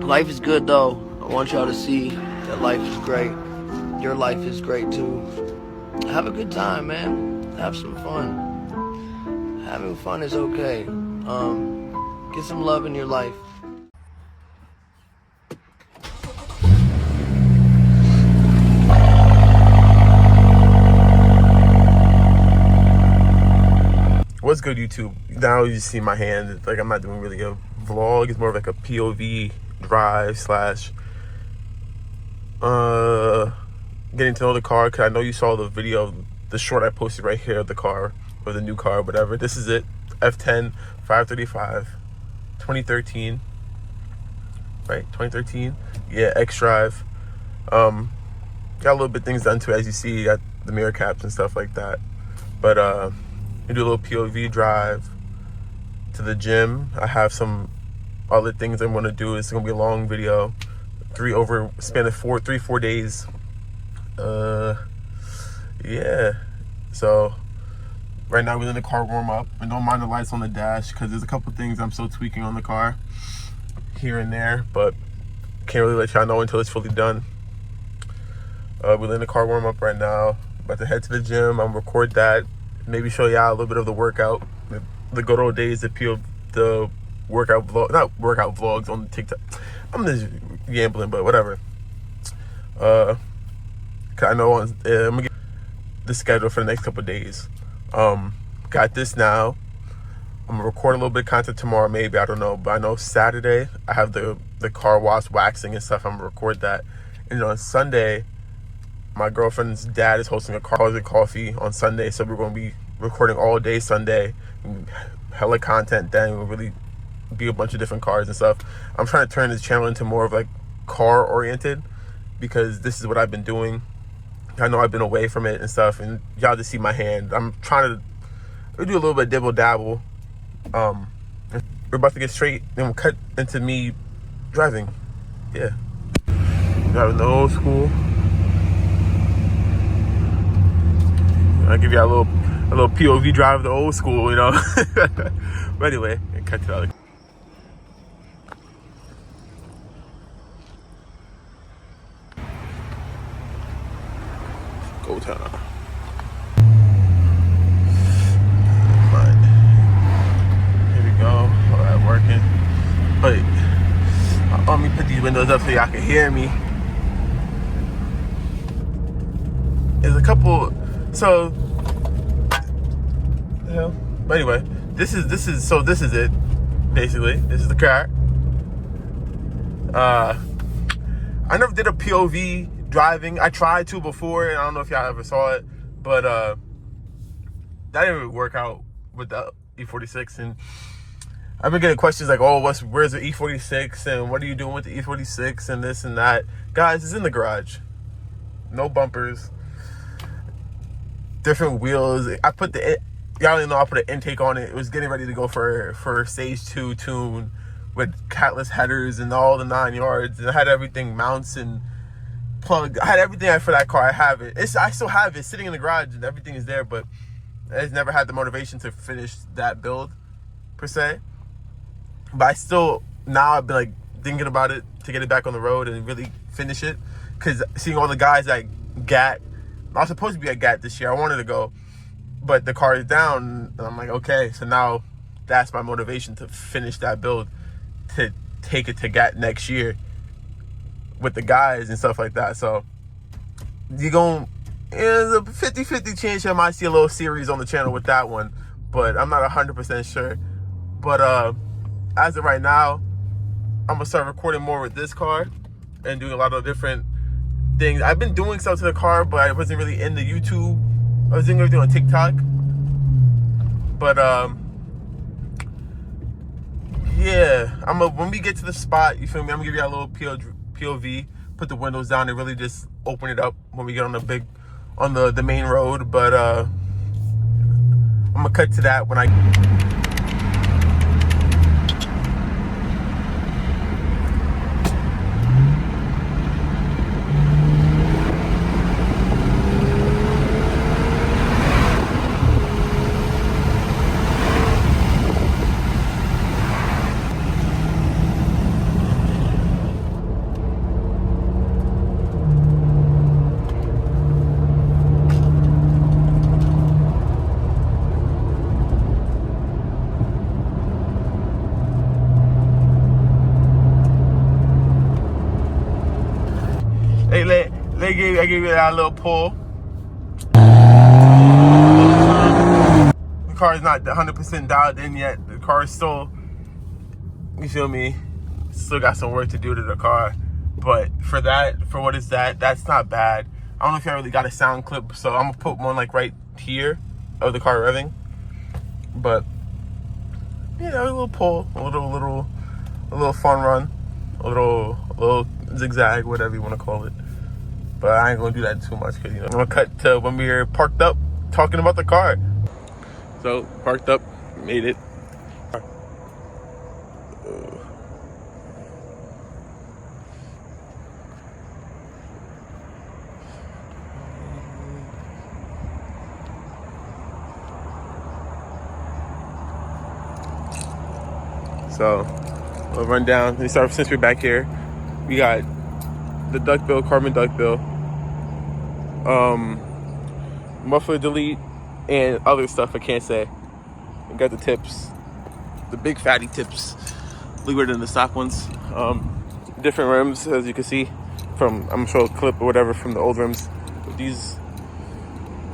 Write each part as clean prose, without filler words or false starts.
Life is good though. I want y'all to see that life is great. Your life is great too. Have a good time, man. Have some fun. Having fun is okay. Get some love in your life. What's good, YouTube? Now you see my hand. Like, I'm not doing really a vlog. It's more of like a POV drive slash getting to know the car. Cause I know you saw the video, the short I posted right here of the car, or the new car, whatever. This is it. F10 535 2013, right? 2013. Yeah, X drive. Got a little bit things done to it, as you see. Got the mirror caps and stuff like that. But we do a little POV drive to the gym. I have some other things I'm gonna do. It's gonna be a long video, span of 4 days. Yeah. So right now we're in the car warm up, and don't mind the lights on the dash because there's a couple things I'm still tweaking on the car here and there, but can't really let y'all know until it's fully done. We're in the car warm up right now. About to head to the gym. I'm gonna record that. Maybe show y'all a little bit of the workout, the good old days, the workout vlog, not workout vlogs on TikTok. I'm just gambling, but whatever. Cause I know I'm gonna get the schedule for the next couple of days. Got this now. I'm gonna record a little bit of content tomorrow, maybe, I don't know. But I know Saturday I have the car wash, waxing and stuff. I'm gonna record that. And on Sunday, my girlfriend's dad is hosting a Cars and Coffee on Sunday, so we're going to be recording all day Sunday. Hella content then. We'll really be a bunch of different cars and stuff. I'm trying to turn this channel into more of like car oriented, because this is what I've been doing. I know I've been away from it and stuff, and y'all just see my hand. I'm trying to do a little bit of dibble dabble. We're about to get straight, then we'll cut into me driving. Yeah. Driving the old school. I'll give you a little POV drive of the old school, you know. But anyway, cut to the other. Go town. Fine. Here we go. All right, working. But let me put these windows up so y'all can hear me. There's a couple. So, yeah. But anyway, this is it. Basically, this is the car. I never did a POV driving. I tried to before, and I don't know if y'all ever saw it, but that didn't really work out with the E46. And I've been getting questions like, "Oh, where's the E46? And what are you doing with the E46? And this and that." Guys, it's in the garage. No bumpers. Different wheels. I put y'all didn't know I put an intake on it. It was getting ready to go for stage 2 tune with catless headers and all the 9 yards. And I had everything, mounts and plugged. I had everything for that car. I have it. I still have it sitting in the garage, and everything is there. But I just never had the motivation to finish that build per se. But I still, now I've been like thinking about it to get it back on the road and really finish it. Because seeing all the guys at GAT. I was supposed to be at GAT this year. I wanted to go, but the car is down. And I'm like, okay, so now that's my motivation to finish that build, to take it to GAT next year with the guys and stuff like that. So there's a 50-50 chance you might see a little series on the channel with that one, but I'm not 100% sure. But as of right now, I'm gonna start recording more with this car and doing a lot of different things. I've been doing stuff to the car, but I wasn't really into YouTube. I was doing everything on TikTok. But yeah, when we get to the spot, you feel me, I'm gonna give you a little POV, put the windows down and really just open it up when we get on the main road. But I'm gonna cut to that when I I gave it that little pull. The car is not 100% dialed in yet. The car is still, you feel me, still got some work to do to the car. But for what is that, that's not bad. I don't know if I really got a sound clip, so I'm gonna put one like right here of the car revving. But you know, a little pull, a little fun run, a little zigzag, whatever you want to call it. But I ain't gonna do that too much because, you know, I'm gonna cut to when we were parked up talking about the car. So parked up, made it. So we'll run down. Let me start since we're back here. We got the duckbill, carbon duckbill, muffler delete, and other stuff I can't say. We got the tips, the big fatty tips, bigger than the stock ones. Different rims, as you can see from, I'm sure a clip or whatever from the old rims. These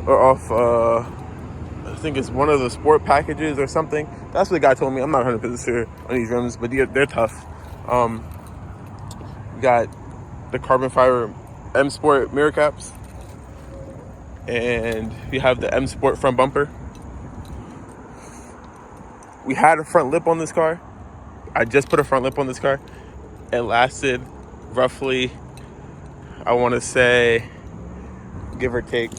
are off, I think it's one of the sport packages or something. That's what the guy told me. I'm not 100% sure on these rims, but they're tough. We got the carbon fiber M Sport mirror caps, and we have the M Sport front bumper. We had a front lip on this car. I just put a front lip on this car. It lasted roughly, I want to say, give or take,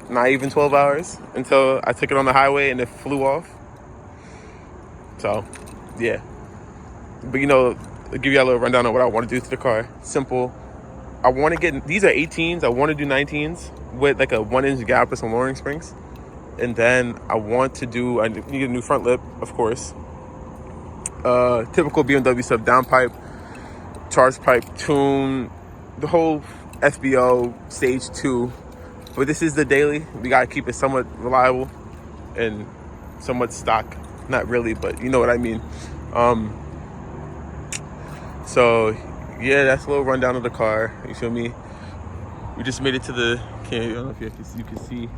not even 12 hours until I took it on the highway and it flew off. So, yeah. But you know, I'll give you a little rundown on what I want to do to the car. Simple. I want to get, these are 18s. I want to do 19s with like a 1-inch gap with some lowering springs. And then I want to do, I need a new front lip, of course. Typical BMW stuff, downpipe, charge pipe, tune, the whole FBO, stage 2. But this is the daily. We got to keep it somewhat reliable and somewhat stock. Not really, but you know what I mean. So yeah, that's a little rundown of the car. You feel me? We just made it to the, I don't know if you can see,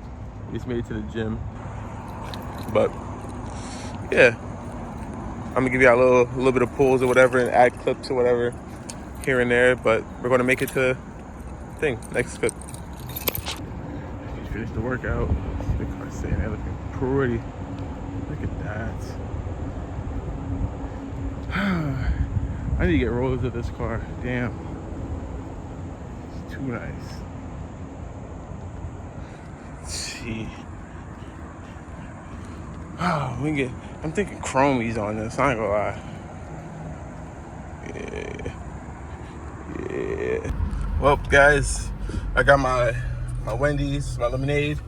we just made it to the gym. But yeah, I'm gonna give you a little bit of pulls or whatever and add clips or whatever here and there. But we're gonna make it to thing, next clip. We finished the workout. See the car sitting there looking pretty. Look at that. I need to get rollers of this car. Damn. It's too nice. Let's see. Oh, I'm thinking chromies on this, I ain't gonna lie. Yeah. Well, guys, I got my Wendy's, my lemonade,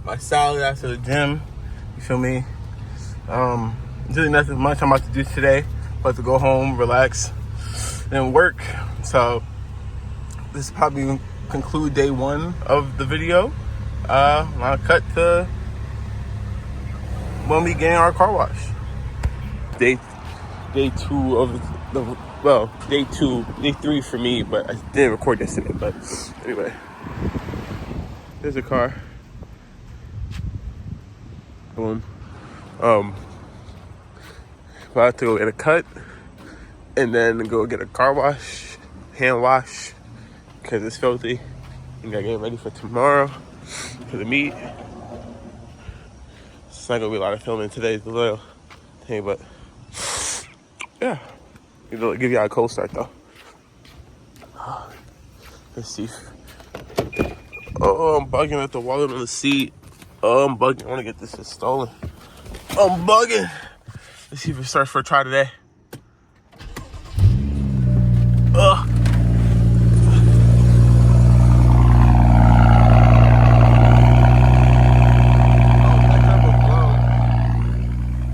my salad after the gym. You feel me? Really nothing much I'm about to do today. About to go home, relax, and work. So this is probably conclude day 1 of the video. I'll cut to when we getting our car wash. Day 2 of day 3 for me, but I didn't record yesterday. But anyway, there's a car. Boom. About to go get a cut and then go get a car wash, hand wash, because it's filthy. You gotta get ready for tomorrow for the meet. It's not gonna be a lot of filming today, the little thing, but yeah, it'll give you a cold start though. Let's see. Oh, I'm bugging at the wallet on the seat. Oh, I'm bugging. I wanna get this stolen. I'm bugging. Let's see if it starts for a try today. Ugh.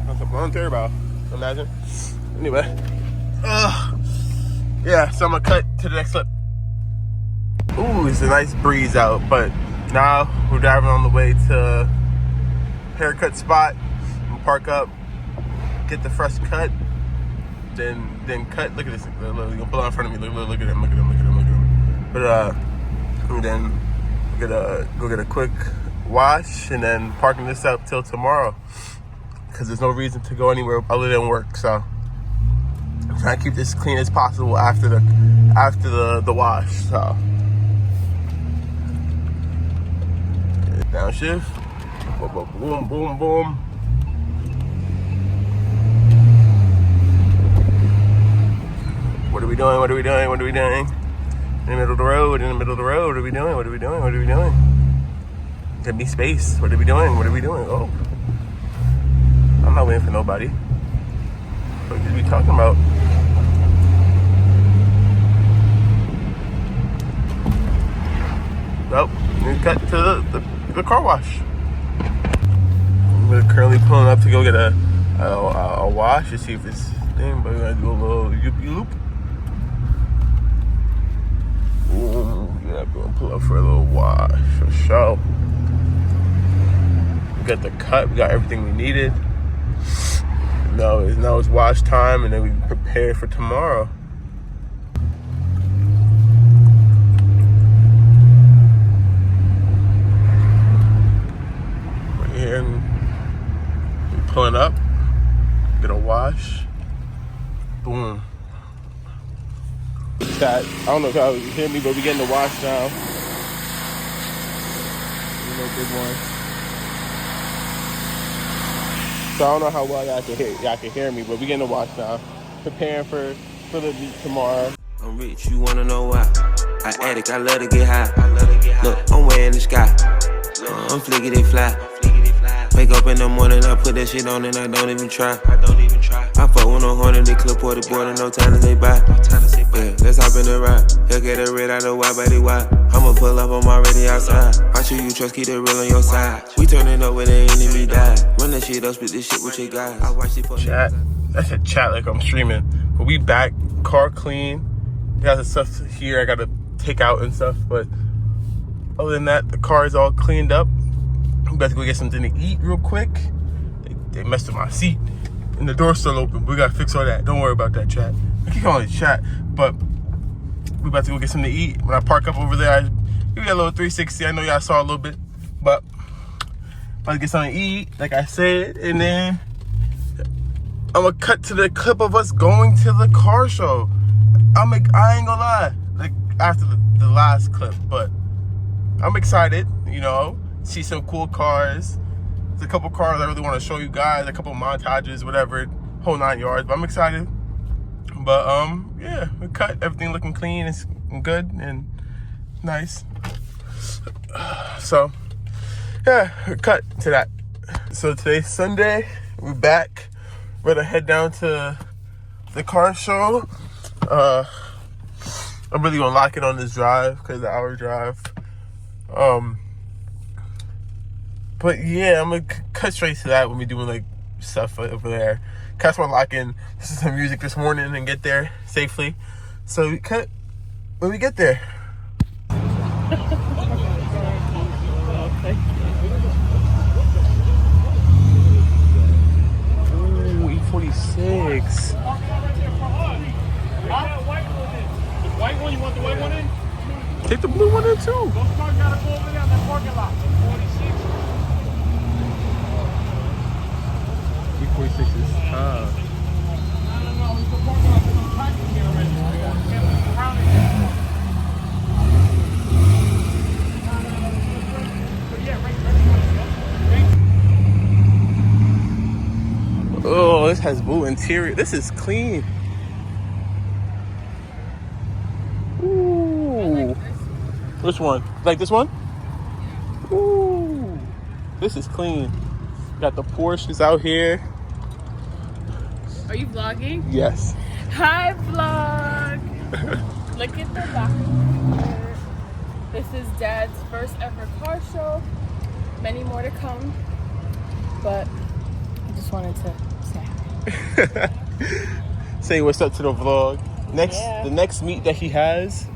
That's a blown turbo. Imagine. Anyway. Yeah, so I'm gonna cut to the next clip. Ooh, it's a nice breeze out, but now we're driving on the way to haircut spot. We'll park up, get the fresh cut, then cut. Look at this. Look, gonna pull out in front of me. Look at him. But and then we're gonna go get a quick wash and then parking this up till tomorrow because there's no reason to go anywhere other than work. So I'm trying to keep this clean as possible after the wash. So downshift, boom, boom, boom, boom. What are we doing? What are we doing? What are we doing? In the middle of the road, in the middle of the road. What are we doing? What are we doing? What are we doing? Give me space. What are we doing? What are we doing? Oh. I'm not waiting for nobody. What are we talking about? Nope. We cut to the car wash. We're currently pulling up to go get a wash to see if it's thing, but we're gonna do a little loop. Ooh, yeah, we're gonna pull up for a little wash for sure. We got the cut, we got everything we needed. Now it's wash time, and then we prepare for tomorrow. We're here and we're pulling up, get a wash. Boom. Chat. I don't know if y'all hear me, but we getting the wash now. You know, big one. So I don't know how well y'all can hear me, but we getting the wash now. Preparing for the beat tomorrow. I'm rich, you wanna know why? I addict, I love to get high. Look, I'm way in the sky. I'm flickety fly. Wake up in the morning, I put that shit on and I don't even try. I fuck with no horn and they clip or the board and no time to say bye. Yeah, let's hop in the ride. He'll get a red out of wide body wide. I'ma pull up, I'm already outside. I show you trust, keep it real on your side. We turning up when the enemy die. Run that shit up, split this shit with your guys. I watch it for chat. That's a chat like I'm streaming. But we back, car clean. Got the stuff here I gotta take out and stuff. But other than that, the car is all cleaned up. I'm about to go get something to eat real quick. They messed with my seat. And the door's still open. We gotta fix all that. Don't worry about that, chat. I keep calling it chat, but we about to go get something to eat. When I park up over there, we got a little 360. I know y'all saw a little bit, but about to get something to eat, like I said, and then I'm gonna cut to the clip of us going to the car show. I ain't gonna lie, like after the last clip, but I'm excited, you know, see some cool cars. There's a couple cars I really want to show you guys, a couple montages, whatever, whole 9 yards, but I'm excited. But yeah, we cut, everything looking clean and good and nice. So yeah, we cut to that. So today's Sunday, we're back. We're gonna head down to the car show. I'm really gonna lock it on this drive because the hour drive. But yeah, I'm gonna cut straight to that when we doing like stuff over there. Catch my lock in, listen to some music this morning and get there safely. So we cut when we get there. Ooh, E46. White one, you want the white one in? Take the blue one in too. Those cars gotta go over there on that parking lot. 46. E46 is tough. No, it's the parking lot. There's no parking here already. Can't around it. So yeah, right. Oh, this has blue interior. This is clean. Ooh. Which one? Like this one? Ooh. This is clean. Got the Porsches out here. Are you vlogging? Yes. Hi, vlog! Look at the back. This is Dad's first ever car show. Many more to come. But I just wanted to say hi. Say what's up to the vlog. Yeah. The next meet that he has,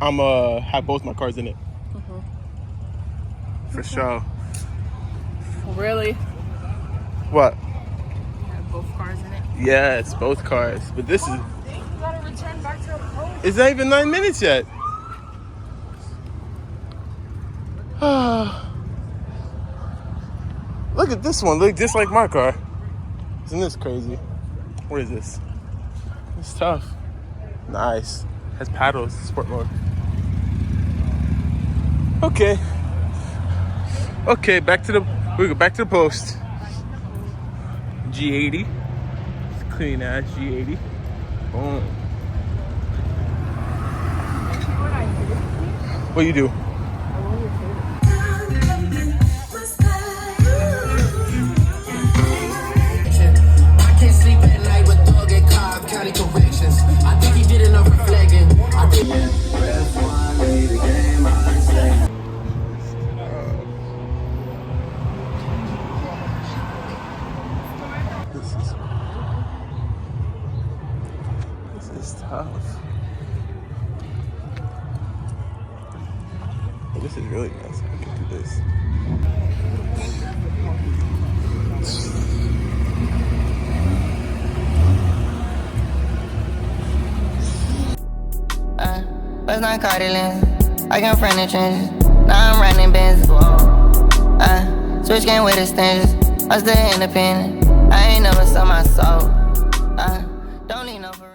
I'm have both my cars in it. For sure. Really? What? You have both cars in it? Yes, both cars. But this is. You gotta return back to the post. It's not even 9 minutes yet. Look at this one. Look just like my car. Isn't this crazy? What is this? It's tough. Nice. Has paddles. Sport mode. Okay. Okay. We go back to the post. G80. It's clean ass G80. Boom. What do you do? I can't sleep at night with dog at Cobb County Corrections. I think he did enough reflecting. I think This is tough. Oh, this is really nice. I can do this. Last night caught it lens. I got friend in trenches. Now I'm riding Benz. Switch game with extensions. I'm still independent. I ain't never sold my soul. Don't need no for real.